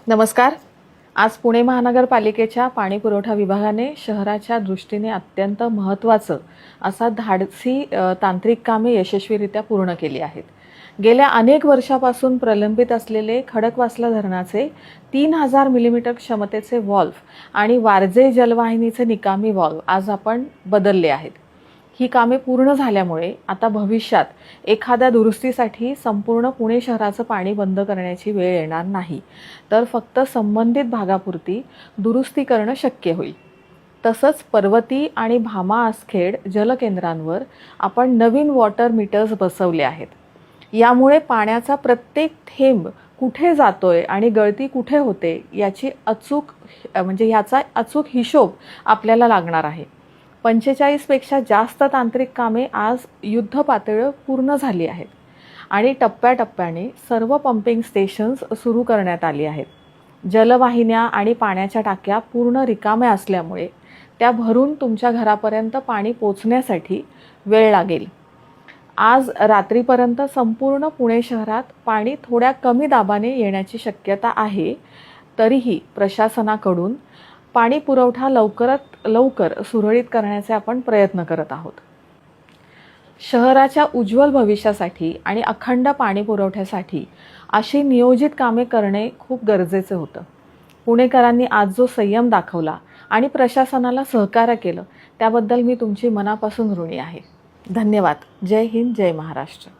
नमस्कार. आज पुणे महानगरपालिकेच्या पाणी पुरवठा विभागाने शहराच्या दृष्टीने अत्यंत महत्त्वाचं असा धाडसी तांत्रिक कामे यशस्वीरित्या पूर्ण केली आहेत. गेल्या अनेक वर्षापासून प्रलंबित असलेले खडकवासला धरणाचे 3000 मिलीमीटर क्षमतेचे व्हॉल्व्ह आणि वारजे जलवाहिनीचे निकामी व्हॉल्व्ह आज आपण बदलले आहेत. ही कामे पूर्ण झाल्यामुळे आता भविष्यात एखाद्या दुरुस्तीसाठी संपूर्ण पुणे शहराचं पाणी बंद करण्याची वेळ येणार नाही, तर फक्त संबंधित भागापुरती दुरुस्ती करणं शक्य होईल. तसंच पर्वती आणि भामा आसखेड जलकेंद्रांवर आपण नवीन वॉटर मीटर्स बसवले आहेत. यामुळे पाण्याचा प्रत्येक थेंब कुठे जातोय आणि गळती कुठे होते याचा अचूक हिशोब आपल्याला लागणार आहे. 45 पेक्षा जास्त तांत्रिक कामे आज युद्ध पातळीवर पूर्ण झाली आहेत आणि टप्प्याटप्प्याने सर्व पंपिंग स्टेशन्स सुरू करण्यात आली आहेत. जलवाहिन्या आणि पाण्याच्या टाक्या पूर्ण रिकाम्या असल्यामुळे त्या भरून तुमच्या घरापर्यंत पाणी पोचण्यासाठी वेळ लागेल. आज रात्रीपर्यंत संपूर्ण पुणे शहरात पाणी थोड्या कमी दाबाने येण्याची शक्यता आहे. तरीही प्रशासनाकडून पाणी पुरवठा लवकरात लवकर सुरळीत करण्याचे आपण प्रयत्न करत आहोत. शहराच्या उज्ज्वल भविष्यासाठी आणि अखंड पाणी पुरवठ्यासाठी अशी नियोजित कामे करणे खूप गरजेचे होतं. पुणेकरांनी आज जो संयम दाखवला आणि प्रशासनाला सहकार्य केलं त्याबद्दल मी तुमची मनापासून ऋणी आहे. धन्यवाद. जय हिंद, जय महाराष्ट्र.